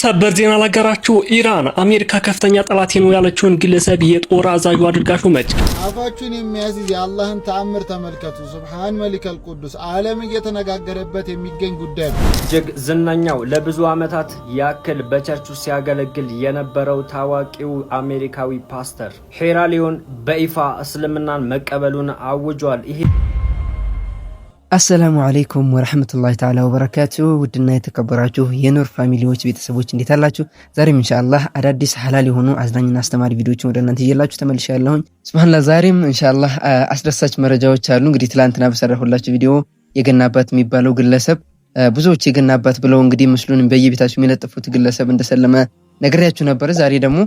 ሰበር ዜና ላገራችሁ። ኢራን አሜሪካ ከፍተኛ ጠላቴ ነው ያለችውን ግለሰብ የጦር አዛዡ አድርጋ ሾመች። አፋችሁን የሚያስይዝ የአላህን ተአምር ተመልከቱ። ሱብሃን መሊከል ቅዱስ ዓለም እየተነጋገረበት የሚገኝ ጉዳይ ነው። እጅግ ዝነኛው ለብዙ ዓመታት ያክል በቸርቹ ሲያገለግል የነበረው ታዋቂው አሜሪካዊ ፓስተር ሄራ ሊዮን በይፋ እስልምናን መቀበሉን አውጇል። አሰላሙ አለይኩም ወራህመቱላሂ ተዓላ ወበረካቱሁ። ውድና የተከበራችሁ የኑር ፋሚሊዎች ቤተሰቦች እንዴት አላችሁ? ዛሬም ኢንሻአላህ አዳዲስ ሐላል የሆኑ አዝናኝና አስተማሪ ቪዲዮዎችን ወደ እናንተ ይዤላችሁ ተመልሻለሁኝ። ሱብሃንአላህ ዛሬም ኢንሻአላህ አስደሳች መረጃዎች አሉ። እንግዲህ ትላንትና በሰራሁላችሁ ቪዲዮ የገና አባት የሚባለው ግለሰብ ብዙዎች የገና አባት ብለው እንግዲህ ምስሉን በየቤታቸው የሚለጥፉት ግለሰብ እንደሰለመ ነግሬያችሁ ነበር። ዛሬ ደግሞ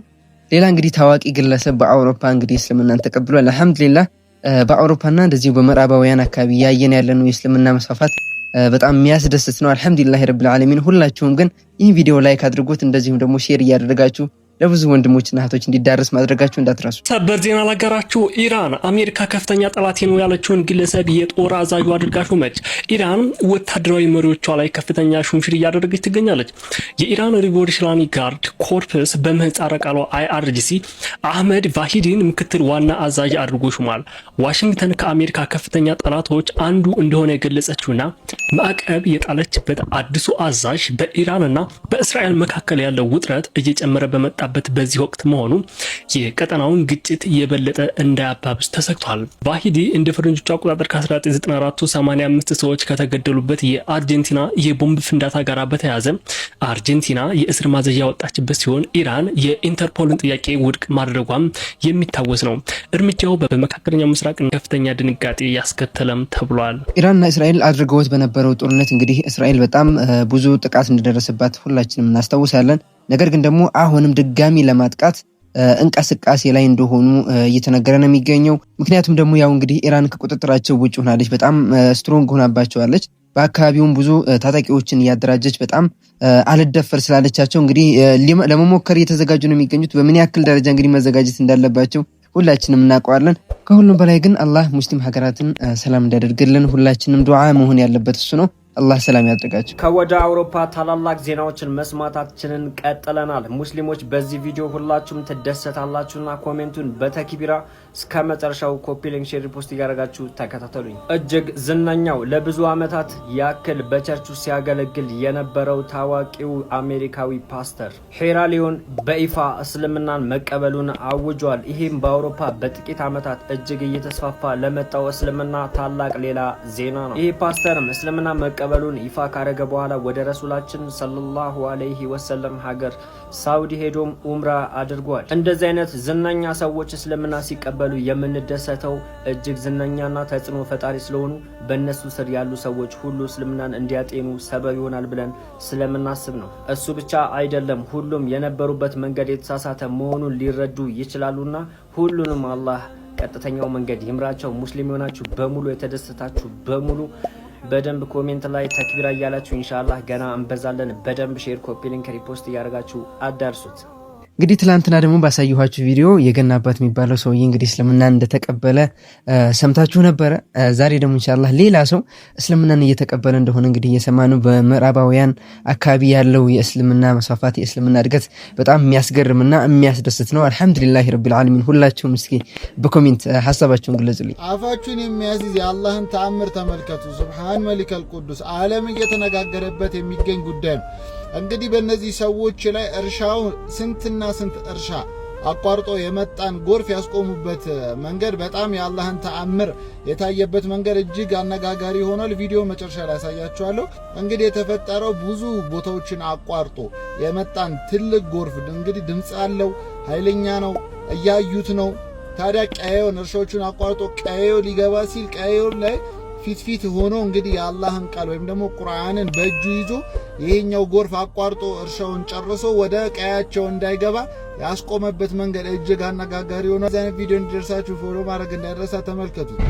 ሌላ እንግዲህ ታዋቂ ግለሰብ በአውሮፓ እንግዲህ እስልምናን ተቀብሏል። አልሐምዱሊላህ በአውሮፓና እንደዚሁ በምዕራባውያን አካባቢ ያየን ያለነው የእስልምና መስፋፋት በጣም የሚያስደስት ነው። አልሐምዱሊላህ ረብል ዓለሚን። ሁላችሁም ግን ይህ ቪዲዮ ላይክ አድርጉት፣ እንደዚሁም ደግሞ ሼር እያደረጋችሁ ለብዙ ወንድሞችና እህቶች እንዲዳረስ ማድረጋችሁ እንዳትረሱ። ሰበር ዜና ላገራችሁ። ኢራን አሜሪካ ከፍተኛ ጠላቴ ነው ያለችውን ግለሰብ የጦር አዛዡ አድርጋ ሾመች። ኢራን ወታደራዊ መሪዎቿ ላይ ከፍተኛ ሹምሽር እያደረገች ትገኛለች። የኢራን ሪቮሉሽናሪ ጋርድ ኮርፕስ በምህጻረ ቃሉ IRGC አህመድ ቫሂዲን ምክትል ዋና አዛዥ አድርጎ ሾሟል። ዋሽንግተን ከአሜሪካ ከፍተኛ ጠላቶች አንዱ እንደሆነ የገለጸችውና ማዕቀብ የጣለችበት አዲሱ አዛዥ በኢራንና በእስራኤል መካከል ያለው ውጥረት እየጨመረ በመጣ በዚህ ወቅት መሆኑ የቀጠናውን ግጭት የበለጠ እንዳያባብስ ተሰግቷል። ቫሂዲ እንደ ፈረንጆቹ አቆጣጠር ከ1994 85 ሰዎች ከተገደሉበት የአርጀንቲና የቦምብ ፍንዳታ ጋር በተያያዘ አርጀንቲና የእስር ማዘዣ ያወጣችበት ሲሆን ኢራን የኢንተርፖልን ጥያቄ ውድቅ ማድረጓም የሚታወስ ነው። እርምጃው በመካከለኛው ምስራቅ ከፍተኛ ድንጋጤ ያስከተለም ተብሏል። ኢራንና እስራኤል አድርገውት በነበረው ጦርነት እንግዲህ እስራኤል በጣም ብዙ ጥቃት እንደደረሰባት ሁላችንም እናስታውሳለን። ነገር ግን ደግሞ አሁንም ድጋሚ ለማጥቃት እንቅስቃሴ ላይ እንደሆኑ እየተነገረ ነው የሚገኘው። ምክንያቱም ደግሞ ያው እንግዲህ ኢራን ከቁጥጥራቸው ውጭ ሆናለች፣ በጣም ስትሮንግ ሆናባቸዋለች። በአካባቢውም ብዙ ታጣቂዎችን እያደራጀች በጣም አልደፈር ስላለቻቸው እንግዲህ ለመሞከር እየተዘጋጁ ነው የሚገኙት። በምን ያክል ደረጃ እንግዲህ መዘጋጀት እንዳለባቸው ሁላችንም እናውቀዋለን። ከሁሉም በላይ ግን አላህ ሙስሊም ሀገራትን ሰላም እንዲያደርግልን ሁላችንም ዱዓ መሆን ያለበት እሱ ነው። አላህ ሰላም ያድርጋችሁ። ከወደ አውሮፓ ታላላቅ ዜናዎችን መስማታችንን ቀጥለናል። ሙስሊሞች በዚህ ቪዲዮ ሁላችሁም ትደሰታላችሁና ኮሜንቱን በተክቢራ እስከ መጨረሻው ኮፒ ሊንክ ሼር ፖስት ያደርጋችሁ ተከታተሉኝ። እጅግ ዝነኛው ለብዙ ዓመታት ያክል በቸርቹ ሲያገለግል የነበረው ታዋቂው አሜሪካዊ ፓስተር ሄራ ሊዮን በይፋ እስልምናን መቀበሉን አውጇል። ይህም በአውሮፓ በጥቂት ዓመታት እጅግ እየተስፋፋ ለመጣው እስልምና ታላቅ ሌላ ዜና ነው። ይህ ፓስተርም እስልምና መቀበሉን ይፋ ካረገ በኋላ ወደ ረሱላችን ሰለላሁ ዐለይሂ ወሰለም ሀገር ሳውዲ ሄዶም ኡምራ አድርጓል። እንደዚህ አይነት ዝነኛ ሰዎች እስልምና ሲቀበሉ የምንደሰተው እጅግ ዝነኛና ተጽዕኖ ፈጣሪ ስለሆኑ በእነሱ ስር ያሉ ሰዎች ሁሉ እስልምናን እንዲያጤኑ ሰበብ ይሆናል ብለን ስለምናስብ ነው። እሱ ብቻ አይደለም፣ ሁሉም የነበሩበት መንገድ የተሳሳተ መሆኑን ሊረዱ ይችላሉና ሁሉንም አላህ ቀጥተኛው መንገድ ይምራቸው። ሙስሊም የሆናችሁ በሙሉ የተደሰታችሁ በሙሉ በደንብ ኮሜንት ላይ ተክቢራ እያላችሁ ኢንሻአላህ ገና እንበዛለን። በደንብ ሼር ኮፒ ሊንክ ሪፖስት እያደረጋችሁ አዳርሱት። እንግዲህ ትላንትና ደግሞ ባሳየኋችሁ ቪዲዮ የገና አባት የሚባለው ሰውዬ እንግዲህ እስልምናን እንደተቀበለ ሰምታችሁ ነበረ። ዛሬ ደግሞ ኢንሻአላህ ሌላ ሰው እስልምናን እየተቀበለ እንደሆነ እንግዲህ እየሰማነው። በምዕራባውያን አካባቢ ያለው የእስልምና መስፋፋት የእስልምና እድገት በጣም የሚያስገርምና የሚያስደስት ነው። አልሐምዱሊላህ ረብል ዓለሚን። ሁላችሁም እስኪ በኮሜንት ሐሳባችሁን ግለጹልኝ። አፋችሁን የሚያስይዝ የአላህን ተአምር ተመልከቱ። ሱብሃን መሊከል ቅዱስ ዓለም እየተነጋገረበት የሚገኝ ጉዳይ ነው። እንግዲህ በእነዚህ ሰዎች ላይ እርሻው ስንትና ስንት እርሻ አቋርጦ የመጣን ጎርፍ ያስቆሙበት መንገድ በጣም የአላህን ተአምር የታየበት መንገድ እጅግ አነጋጋሪ ሆኗል። ቪዲዮ መጨረሻ ላይ ያሳያችኋለሁ። እንግዲህ የተፈጠረው ብዙ ቦታዎችን አቋርጦ የመጣን ትልቅ ጎርፍ እንግዲህ ድምጽ አለው፣ ኃይለኛ ነው፣ እያዩት ነው። ታዲያ ቀየውን እርሻዎቹን አቋርጦ ቀየው ሊገባ ሲል ቀየው ላይ ፊት ሆኖ እንግዲህ የአላህን ቃል ወይም ደግሞ ቁርአንን በእጁ ይዞ ይሄኛው ጎርፍ አቋርጦ እርሻውን ጨርሶ ወደ ቀያቸው እንዳይገባ ያስቆመበት መንገድ እጅግ አነጋጋሪ ሆነ። እዚህ አይነት ቪዲዮ እንዲደርሳችሁ ፎሎ ማድረግ እንዳይረሳ፣ ተመልከቱት።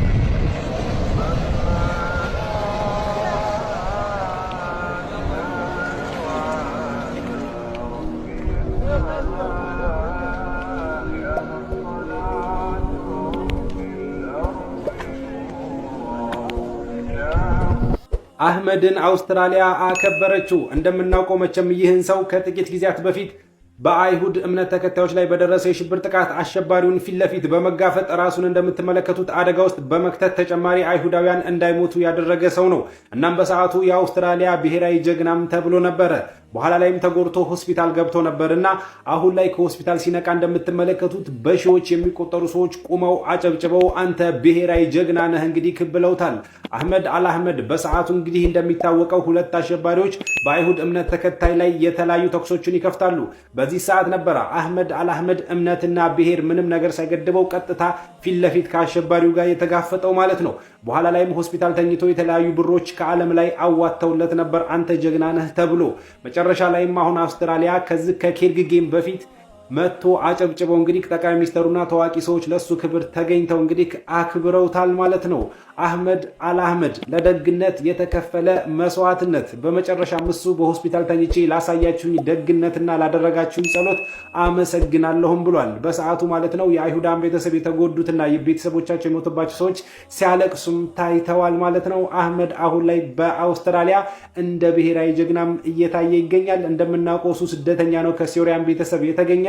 አህመድን አውስትራሊያ አከበረችው። እንደምናውቀው መቼም ይህን ሰው ከጥቂት ጊዜያት በፊት በአይሁድ እምነት ተከታዮች ላይ በደረሰው የሽብር ጥቃት አሸባሪውን ፊት ለፊት በመጋፈጥ ራሱን እንደምትመለከቱት አደጋ ውስጥ በመክተት ተጨማሪ አይሁዳውያን እንዳይሞቱ ያደረገ ሰው ነው። እናም በሰዓቱ የአውስትራሊያ ብሔራዊ ጀግናም ተብሎ ነበረ። በኋላ ላይም ተጎድቶ ሆስፒታል ገብቶ ነበርና አሁን ላይ ከሆስፒታል ሲነቃ እንደምትመለከቱት በሺዎች የሚቆጠሩ ሰዎች ቁመው አጨብጭበው አንተ ብሔራዊ ጀግና ነህ እንግዲህ ብለውታል። አህመድ አልአህመድ በሰዓቱ እንግዲህ እንደሚታወቀው ሁለት አሸባሪዎች በአይሁድ እምነት ተከታይ ላይ የተለያዩ ተኩሶችን ይከፍታሉ። በዚህ ሰዓት ነበረ አህመድ አልአህመድ እምነትና ብሔር ምንም ነገር ሳይገድበው ቀጥታ ፊት ለፊት ከአሸባሪው ጋር የተጋፈጠው ማለት ነው። በኋላ ላይም ሆስፒታል ተኝቶ የተለያዩ ብሮች ከዓለም ላይ አዋተውለት ነበር አንተ ጀግና ነህ ተብሎ። መጨረሻ ላይም አሁን አውስትራሊያ ከዚህ ከኬርግ ጌም በፊት መጥቶ አጨብጭበው እንግዲህ ጠቅላይ ሚኒስተሩና ታዋቂ ሰዎች ለሱ ክብር ተገኝተው እንግዲህ አክብረውታል ማለት ነው። አህመድ አልአህመድ ለደግነት የተከፈለ መስዋዕትነት። በመጨረሻም እሱ በሆስፒታል ተኝቼ ላሳያችሁኝ ደግነትና ላደረጋችሁኝ ጸሎት አመሰግናለሁም ብሏል። በሰዓቱ ማለት ነው የአይሁዳን ቤተሰብ የተጎዱትና ቤተሰቦቻቸው የሞቱባቸው ሰዎች ሲያለቅሱም ታይተዋል ማለት ነው። አህመድ አሁን ላይ በአውስትራሊያ እንደ ብሔራዊ ጀግናም እየታየ ይገኛል። እንደምናውቀው እሱ ስደተኛ ነው ከሶሪያን ቤተሰብ የተገኘ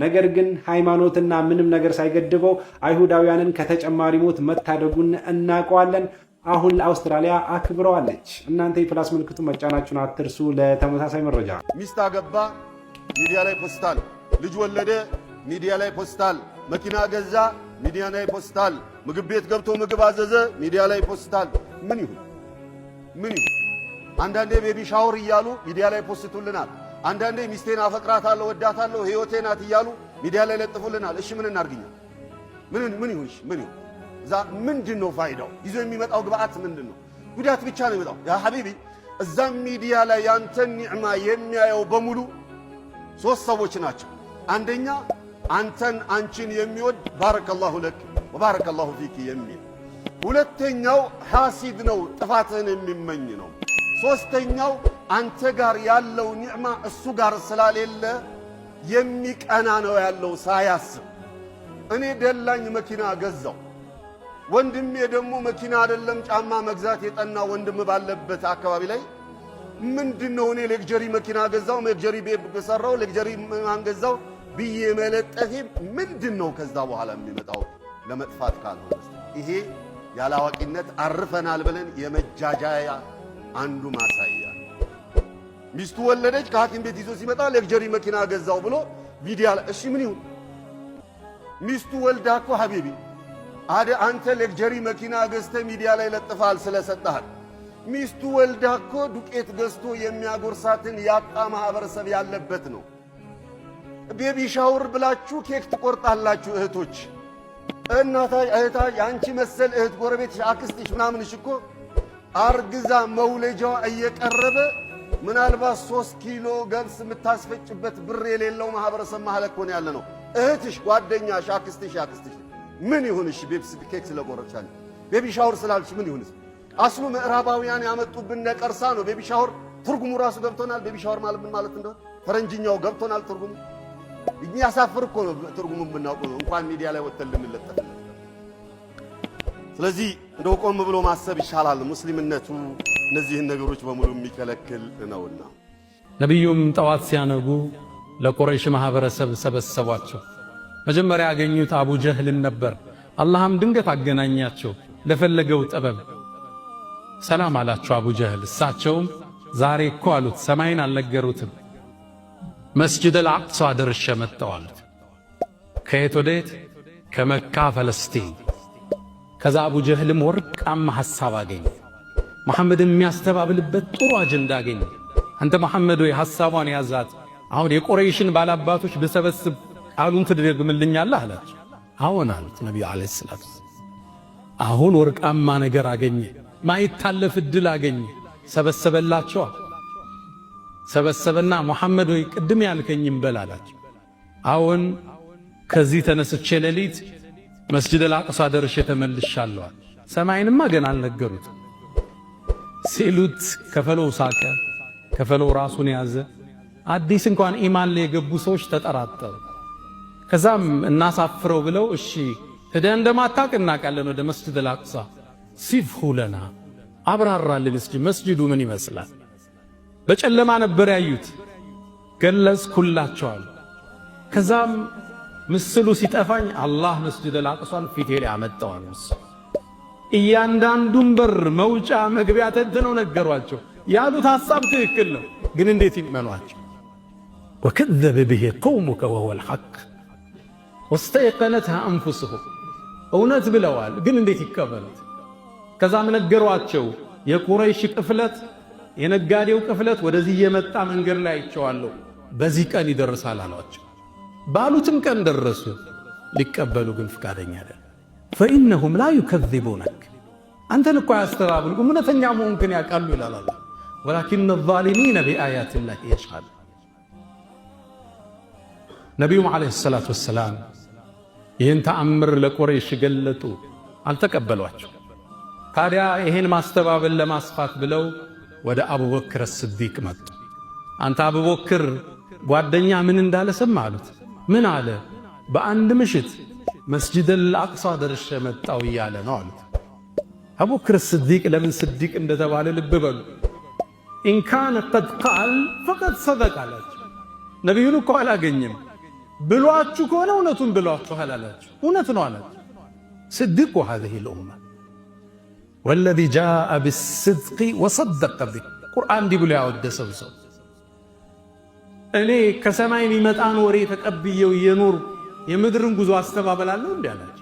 ነገር ግን ሃይማኖትና ምንም ነገር ሳይገድበው አይሁዳውያንን ከተጨማሪ ሞት መታደጉን እናውቀዋለን። አሁን ለአውስትራሊያ አክብረዋለች። እናንተ የፕላስ ምልክቱ መጫናችሁን አትርሱ። ለተመሳሳይ መረጃ ሚስት አገባ፣ ሚዲያ ላይ ፖስታል። ልጅ ወለደ፣ ሚዲያ ላይ ፖስታል። መኪና ገዛ፣ ሚዲያ ላይ ፖስታል። ምግብ ቤት ገብቶ ምግብ አዘዘ፣ ሚዲያ ላይ ፖስታል። ምን ይሁን ምን ይሁን? አንዳንዴ ቤቢ ሻወር እያሉ ሚዲያ ላይ ፖስቱልናል። አንዳንዴ ሚስቴን አፈቅራታለሁ ወዳታለሁ ህይወቴ ናት እያሉ ሚዲያ ላይ ለጥፉልናል። እሺ ምን እናርግኛ? ምን ይሁን? ምን ይሁን? እዛ ምንድነው ፋይዳው? ይዞ የሚመጣው ግብአት ምንድነው? ጉዳት ብቻ ነው የሚመጣው። ያ ሐቢቢ እዛ ሚዲያ ላይ ያንተን ኒዕማ የሚያየው በሙሉ ሶስት ሰዎች ናቸው። አንደኛ አንተን አንቺን የሚወድ ባረከላሁ ለክ ወባረከላሁ ፊክ የሚል፣ ሁለተኛው ሐሲድ ነው ጥፋትህን የሚመኝ ነው። ሶስተኛው አንተ ጋር ያለው ኒዕማ እሱ ጋር ስላሌለ የሚቀና ነው ያለው ሳያስብ። እኔ ደላኝ መኪና ገዛው፣ ወንድሜ ደግሞ መኪና አይደለም ጫማ መግዛት የጠና ወንድም ባለበት አካባቢ ላይ ምንድነው እኔ ሌክጀሪ መኪና ገዛው፣ ሌክጀሪ ቤት ገሰራው፣ ሌክጀሪ ማን ገዛው ብዬ መለጠፌ ምንድነው ከዛ በኋላ የሚመጣው ለመጥፋት ካልሆነ ይሄ ያላዋቂነት አርፈናል ብለን የመጃጃያ አንዱ ማሳያ። ሚስቱ ወለደች፣ ከሐኪም ቤት ይዞ ሲመጣ ሌክጀሪ መኪና ገዛው ብሎ ቪዲዮ ላይ እሺ ምን ይሁን? ሚስቱ ወልዳ እኮ ሐቢቢ አንተ ሌክጀሪ መኪና ገዝተ ሚዲያ ላይ ለጥፋል ስለሰጣህ። ሚስቱ ወልዳ እኮ ዱቄት ገዝቶ የሚያጎርሳትን ያጣ ማህበረሰብ ያለበት ነው። ቤቢ ሻወር ብላችሁ ኬክ ትቆርጣላችሁ እህቶች። እህታች አንቺ መሰል እህት ጎረቤትሽ አክስትሽ ምናምንሽ እኮ አርግዛ መውለጃዋ እየቀረበ ምናልባት 3 ኪሎ ገብስ የምታስፈጭበት ብር የሌለው ማህበረሰብ መሃል እኮ ነው ያለ ነው። እህትሽ፣ ጓደኛሽ፣ አክስትሽ ምን ይሁንሽ? ቤብስ ኬክ ስለቆረጥሻል ቤቢ ሻወር ስላልሽ ምን ይሁንስ? አስሉ ምዕራባውያን ያመጡብን ነቀርሳ ነው። ቤቢ ሻወር ትርጉሙ ራሱ ገብቶናል። ቤቢ ሻወር ማለት ምን ማለት እንደሆነ ፈረንጅኛው ገብቶናል ትርጉሙ። የሚያሳፍር እኮ ነው ትርጉሙ የምናውቀው እንኳን ሚዲያ ላይ ወጥተን ልንለጠፍ። ስለዚህ እንደው ቆም ብሎ ማሰብ ይሻላል። ሙስሊምነቱ እነዚህን ነገሮች በሙሉ የሚከለክል ነውና። ነቢዩም ጠዋት ሲያነጉ ለቁረይሽ ማህበረሰብ ሰበሰቧቸው። መጀመሪያ ያገኙት አቡ ጀህልን ነበር። አላህም ድንገት አገናኛቸው ለፈለገው ጥበብ። ሰላም አላቸው አቡ ጀህል። እሳቸውም ዛሬ እኮ አሉት ሰማይን አልነገሩትም፣ መስጂድ አልአቅሷ ደርሼ መጣሁ አሉት። ከየት ወዴት? ከመካ ፈለስቲን። ከዛ አቡ ጀህልም ወርቃማ ሐሳብ አገኘ። መሐመድን የሚያስተባብልበት ጥሩ አጀንዳ አገኘ። አንተ መሐመድ ወይ ሐሳቧን ያዛት፣ አሁን የቁረይሽን ባላባቶች ብሰበስብ ቃሉን ትደግምልኛለህ አላቸው። አዎን አሉት ነቢዩ ዓለይሂ ሰላቱ። አሁን ወርቃማ ነገር አገኘ፣ ማይታለፍ ዕድል አገኘ። ሰበሰበላቸው። ሰበሰበና መሐመድ ወይ ቅድም ያልከኝም በል አላቸው። አዎን ከዚህ ተነስቼ ሌሊት መስጂድ አልአቅሷ ደርሼ ተመልሻለሁ። ሰማይንማ ገና አልነገሩት ሲሉት ከፈለው ሳቀ። ከፈለው ራሱን ያዘ። አዲስ እንኳን ኢማን ላይ የገቡ ሰዎች ተጠራጠሩ። ከዛም እናሳፍረው ብለው እሺ ሄደህ እንደማታውቅ እናውቃለን ወደ መስጂድ አልአቅሷ ሲፍሁ ለና አብራራልን እስኪ መስጂዱ ምን ይመስላል? በጨለማ ነበር ያዩት፣ ገለጽኩላቸዋል። ከዛም ምስሉ ሲጠፋኝ አላህ መስጂደል አቅሷን ፊቴ ላይ አመጣዋል። እያንዳንዱን በር መውጫ መግቢያ ተንትነው ነገሯቸው። ያሉት ሐሳብ ትክክል ነው፣ ግን እንዴት ይመኗቸው? ወከዘበ ብሂ ቀውሙከ ወሁወል ሐቅ ወስተይቀነትሃ አንፉሱሁም እውነት ብለዋል፣ ግን እንዴት ይቀበሉት? ከዛም ነገሯቸው የቁረይሽ ቅፍለት የነጋዴው ቅፍለት ወደዚህ የመጣ መንገድ ላይ አይቼዋለሁ፣ በዚህ ቀን ይደርሳል አሏቸው። ባሉትም ቀን ደረሱ። ሊቀበሉ ግን ፍቃደኛ አይደለም። ፈኢነሁም ላ ዩከዚቡነክ አንተን እኮ አያስተባብሉም፣ እውነተኛ መሆንክን ያውቃሉ ይላል አላህ። ወላኪነ ዛሊሚነ ቢአያቲላሂ የጅሐዱን። ነቢዩም ዓለይሂ ሰላቱ ወሰላም ይህን ተአምር ለቁረይሽ ገለጡ፣ አልተቀበሏቸው። ታዲያ ይህን ማስተባበል ለማስፋት ብለው ወደ አቡበክር ስዲቅ መጡ። አንተ አቡበክር ጓደኛ ምን እንዳለ ሰማ አሉት። ምን አለ? በአንድ ምሽት መስጂደል አቅሷ ደርሼ መጣው እያለ ነው አሉት። አቡበክር ስዲቅ ለምን ስዲቅ እንደተባለ ልብ በሉ። ኢንካነ ቀድ ቃል ፈቀድ ሰደቅ አላቸው። ነቢዩን እኮ አላገኘም ብሏችሁ ከሆነ እውነቱን ብሏችኋል አላቸው። እውነት ነው አላቸው። ስዲቁ ሃዚሂ ልኡማ ወለዚ ጃአ ቢስድቂ ወሰደቀ ቢህ። ቁርአን እንዲህ ብሎ ያወደሰው ሰው እኔ ከሰማይ የሚመጣን ወሬ ተቀብየው እየኖር የምድርን ጉዞ አስተባበላለሁ እንዲህ አላቸው።